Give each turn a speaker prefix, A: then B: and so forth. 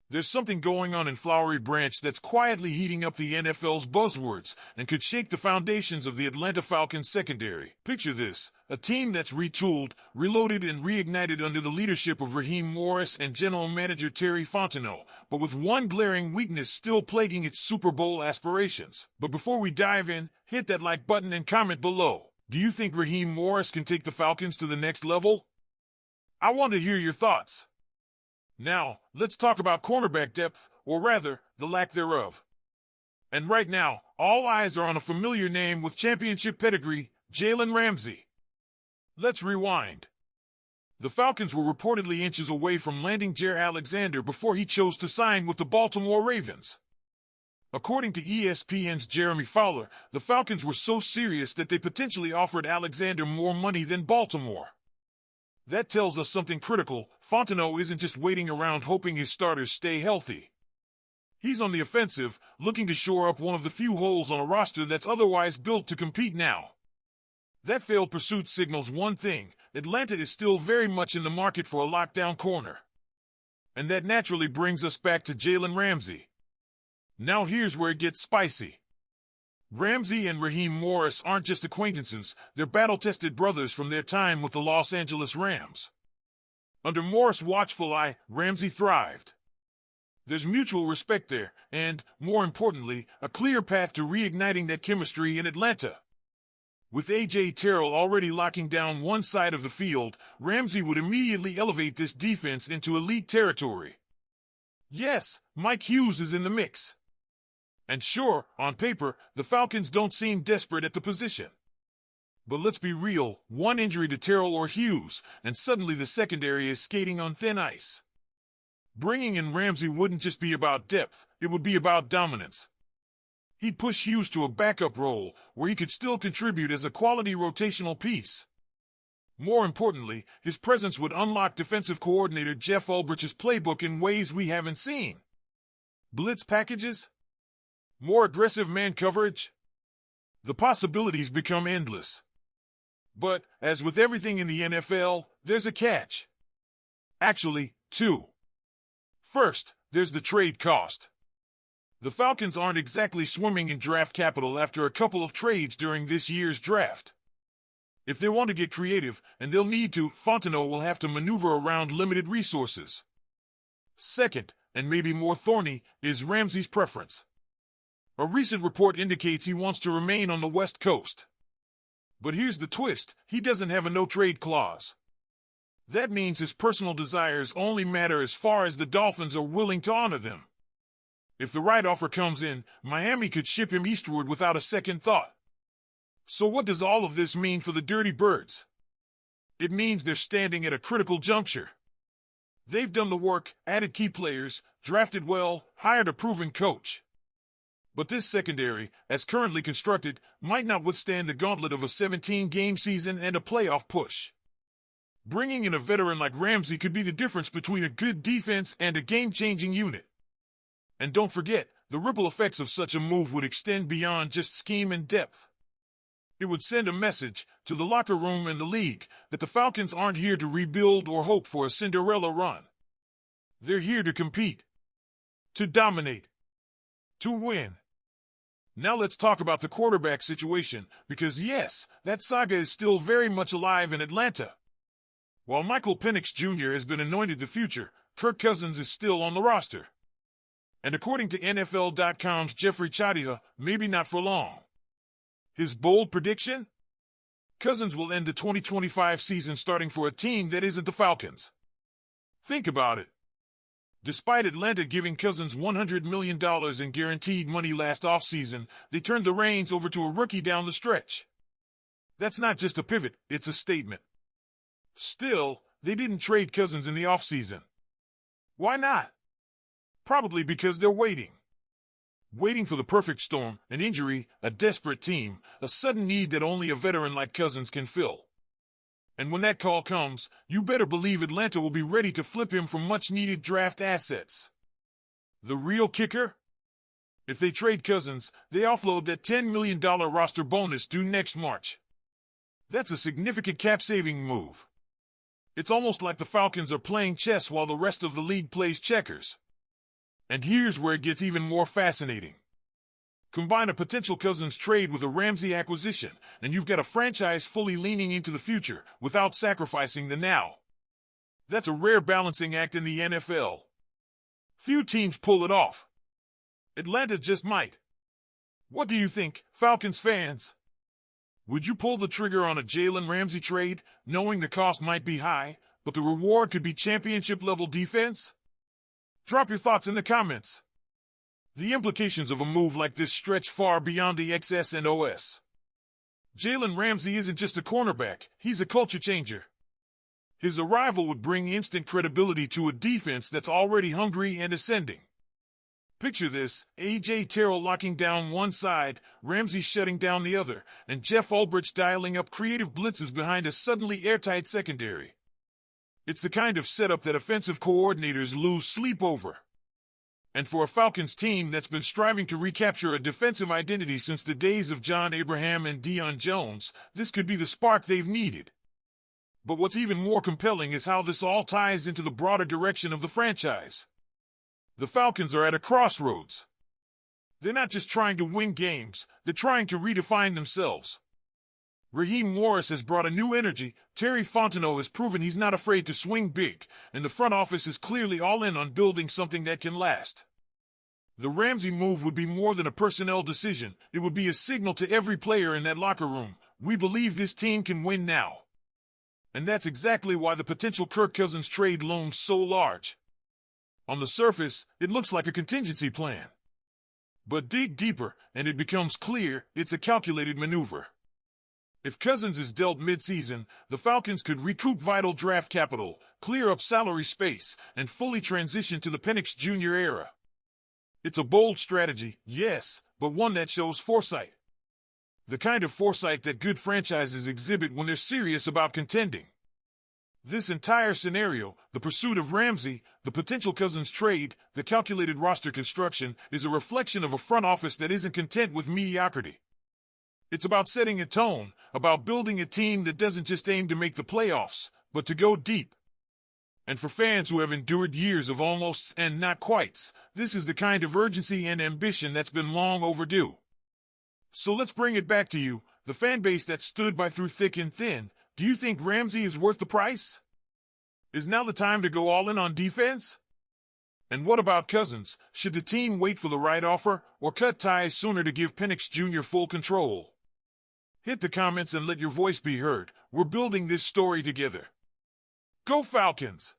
A: There's something going on in Flowery Branch that's quietly heating up the NFL's buzzwords and could shake the foundations of the Atlanta Falcons secondary. Picture this, a team that's retooled, reloaded, and reignited under the leadership of Raheem Morris and general manager Terry Fontenot, but with one glaring weakness still plaguing its Super Bowl aspirations. But before we dive in, hit that like button and comment below. Do you think Raheem Morris can take the Falcons to the next level? I want to hear your thoughts. Now, let's talk about cornerback depth, or rather, the lack thereof. And right now, all eyes are on a familiar name with championship pedigree, Jalen Ramsey. Let's rewind. The Falcons were reportedly inches away from landing Jaire Alexander before he chose to sign with the Baltimore Ravens. According to ESPN's Jeremy Fowler, the Falcons were so serious that they potentially offered Alexander more money than Baltimore. That tells us something critical. Fontenot isn't just waiting around hoping his starters stay healthy. He's on the offensive, looking to shore up one of the few holes on a roster that's otherwise built to compete now. That failed pursuit signals one thing: Atlanta is still very much in the market for a lockdown corner. And that naturally brings us back to Jalen Ramsey. Now here's where it gets spicy. Ramsey and Raheem Morris aren't just acquaintances, they're battle-tested brothers from their time with the Los Angeles Rams. Under Morris' watchful eye, Ramsey thrived. There's mutual respect there, and, more importantly, a clear path to reigniting that chemistry in Atlanta. With A.J. Terrell already locking down one side of the field, Ramsey would immediately elevate this defense into elite territory. Yes, Mike Hughes is in the mix. And sure, on paper, the Falcons don't seem desperate at the position. But let's be real, one injury to Terrell or Hughes, and suddenly the secondary is skating on thin ice. Bringing in Ramsey wouldn't just be about depth, it would be about dominance. He'd push Hughes to a backup role, where he could still contribute as a quality rotational piece. More importantly, his presence would unlock defensive coordinator Jeff Ulbrich's playbook in ways we haven't seen. Blitz packages? More aggressive man coverage? The possibilities become endless. But, as with everything in the NFL, there's a catch. Actually, two. First, there's the trade cost. The Falcons aren't exactly swimming in draft capital after a couple of trades during this year's draft. If they want to get creative, and they'll need to, Fontenot will have to maneuver around limited resources. Second, and maybe more thorny, is Ramsey's preference. A recent report indicates he wants to remain on the West Coast. But here's the twist: he doesn't have a no-trade clause. That means his personal desires only matter as far as the Dolphins are willing to honor them. If the right offer comes in, Miami could ship him eastward without a second thought. So what does all of this mean for the Dirty Birds? It means they're standing at a critical juncture. They've done the work, added key players, drafted well, hired a proven coach. But this secondary, as currently constructed, might not withstand the gauntlet of a 17-game season and a playoff push. Bringing in a veteran like Ramsey could be the difference between a good defense and a game-changing unit. And don't forget, the ripple effects of such a move would extend beyond just scheme and depth. It would send a message to the locker room and the league that the Falcons aren't here to rebuild or hope for a Cinderella run. They're here to compete, to dominate, to win. Now let's talk about the quarterback situation, because yes, that saga is still very much alive in Atlanta. While Michael Penix Jr. has been anointed the future, Kirk Cousins is still on the roster. And according to NFL.com's Jeffrey Chadia, maybe not for long. His bold prediction? Cousins will end the 2025 season starting for a team that isn't the Falcons. Think about it. Despite Atlanta giving Cousins $100 million in guaranteed money last offseason, they turned the reins over to a rookie down the stretch. That's not just a pivot, it's a statement. Still, they didn't trade Cousins in the offseason. Why not? Probably because they're waiting. Waiting for the perfect storm, an injury, a desperate team, a sudden need that only a veteran like Cousins can fill. And when that call comes, you better believe Atlanta will be ready to flip him for much-needed draft assets. The real kicker? If they trade Cousins, they offload that $10 million roster bonus due next March. That's a significant cap-saving move. It's almost like the Falcons are playing chess while the rest of the league plays checkers. And here's where it gets even more fascinating. Combine a potential Cousins trade with a Ramsey acquisition, and you've got a franchise fully leaning into the future without sacrificing the now. That's a rare balancing act in the NFL. Few teams pull it off. Atlanta just might. What do you think, Falcons fans? Would you pull the trigger on a Jalen Ramsey trade, knowing the cost might be high, but the reward could be championship-level defense? Drop your thoughts in the comments. The implications of a move like this stretch far beyond the X's and O's. Jalen Ramsey isn't just a cornerback, he's a culture changer. His arrival would bring instant credibility to a defense that's already hungry and ascending. Picture this, A.J. Terrell locking down one side, Ramsey shutting down the other, and Jeff Ulbrich dialing up creative blitzes behind a suddenly airtight secondary. It's the kind of setup that offensive coordinators lose sleep over. And for a Falcons team that's been striving to recapture a defensive identity since the days of John Abraham and Deion Jones, this could be the spark they've needed. But what's even more compelling is how this all ties into the broader direction of the franchise. The Falcons are at a crossroads. They're not just trying to win games, they're trying to redefine themselves. Raheem Morris has brought a new energy, Terry Fontenot has proven he's not afraid to swing big, and the front office is clearly all in on building something that can last. The Ramsey move would be more than a personnel decision, it would be a signal to every player in that locker room, we believe this team can win now. And that's exactly why the potential Kirk Cousins trade looms so large. On the surface, it looks like a contingency plan. But dig deeper, and it becomes clear it's a calculated maneuver. If Cousins is dealt mid-season, the Falcons could recoup vital draft capital, clear up salary space, and fully transition to the Penix Jr. era. It's a bold strategy, yes, but one that shows foresight. The kind of foresight that good franchises exhibit when they're serious about contending. This entire scenario, the pursuit of Ramsey, the potential Cousins trade, the calculated roster construction, is a reflection of a front office that isn't content with mediocrity. It's about setting a tone, about building a team that doesn't just aim to make the playoffs, but to go deep. And for fans who have endured years of almosts and not quites, this is the kind of urgency and ambition that's been long overdue. So let's bring it back to you, the fan base that stood by through thick and thin. Do you think Ramsey is worth the price? Is now the time to go all in on defense? And what about Cousins? Should the team wait for the right offer, or cut ties sooner to give Penix Jr. full control? Hit the comments and let your voice be heard. We're building this story together. Go Falcons!